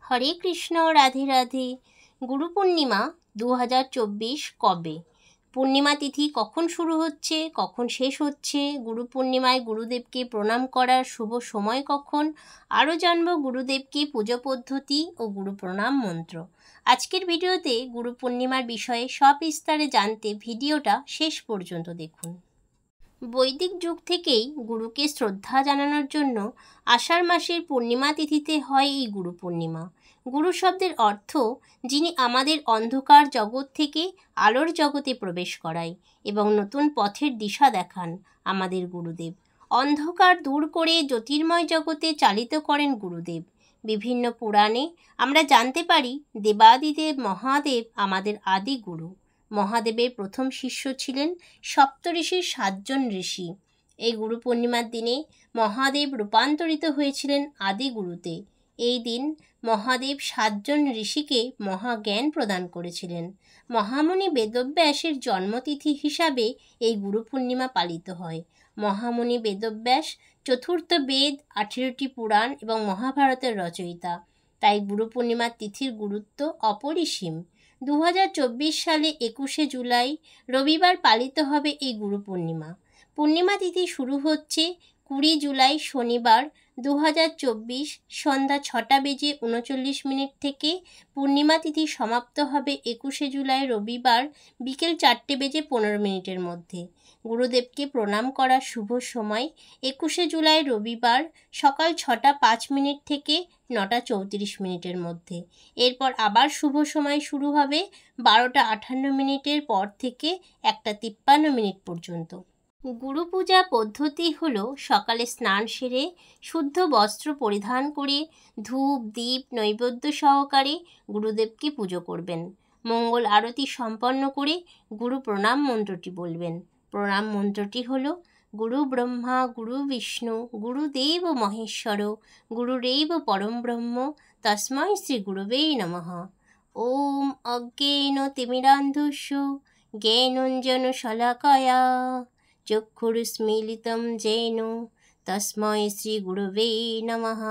হরে কৃষ্ণ, রাধে রাধে। গুরু পূর্ণিমা 2024 কবে? পূর্ণিমা তিথি কখন শুরু হচ্ছে, কখন শেষ হচ্ছে? গুরু পূর্ণিমায় গুরুদেবকে প্রণাম করার শুভ সময় কখন? আরও জানব গুরুদেবকে পুজো পদ্ধতি ও গুরু প্রণাম মন্ত্র। আজকের ভিডিওতে গুরু পূর্ণিমার বিষয়ে সবিস্তারে জানতে ভিডিওটা শেষ পর্যন্ত দেখুন। বৈদিক যুগ থেকেই গুরুকে শ্রদ্ধা জানানোর জন্য আষাঢ় মাসের পূর্ণিমা তিথিতে হয় এই গুরু পূর্ণিমা। গুরু শব্দের অর্থ যিনি আমাদের অন্ধকার জগৎ থেকে আলোর জগতে প্রবেশ করায় এবং নতুন পথের দিশা দেখান। আমাদের গুরুদেব অন্ধকার দূর করে জ্যোতির্ময় জগতে চালিত করেন গুরুদেব। বিভিন্ন পুরাণে আমরা জানতে পারি দেবাদিদেব মহাদেব আমাদের আদি গুরু। মহাদেবের প্রথম শিষ্য ছিলেন সপ্তঋষির 7 জন ঋষি। এই গুরু পূর্ণিমার দিনে মহাদেব রূপান্তরিত হয়েছিলেন আদি গুরুতে। এই দিন মহাদেব 7 জন ঋষিকে মহাজ্ঞান প্রদান করেছিলেন। মহামুনি বেদব্যাসের জন্মতিথি হিসাবে এই গুরু পূর্ণিমা পালিত হয়। মহামুনি বেদব্যাস চতুর্থ বেদ, 18টি পুরাণ এবং মহাভারতের রচয়িতা। তাই গুরু পূর্ণিমার তিথির গুরুত্ব অপরিসীম। 2024 সালে 21শে জুলাই রবিবার পালিত হবে এই গুরু পূর্ণিমা। পূর্ণিমা তিথি শুরু হচ্ছে 20 জুলাই শনিবার 2024 সন্ধ্যা 6:39 থেকে। পূর্ণিমা তিথি সমাপ্ত হবে 21শে জুলাই রবিবার বিকেল 4:15 মধ্যে। গুরুদেবকে প্রণাম করার শুভ সময় 21শে জুলাই রবিবার সকাল 6:05 থেকে 9:34 মধ্যে। এরপর আবার শুভ সময় শুরু হবে 12:58 পর থেকে 1:53 পর্যন্ত। গুরু পূজা পদ্ধতি হলো সকালে স্নান সেরে শুদ্ধ বস্ত্র পরিধান করে ধূপ দীপ নৈবেদ্য সহকারে গুরুদেবকে পুজো করবেন। মঙ্গল আরতি সম্পন্ন করে গুরু প্রণাম মন্ত্রটি বলবেন। প্রণাম মন্ত্রটি হলো গুরু ব্রহ্মা গুরু বিষ্ণু গুরুদেব মহেশ্বর গুরুরেব পরম ব্রহ্ম তস্मै শ্রী গুরুবে নমঃ। ওম অজ্ঞেন তিমিরান্ধস্য জ্ঞানাঞ্জন শলাকায়া চক্ষুরুন্মীলিतं येन তস্मै শ্রী গুরুবে নমঃ।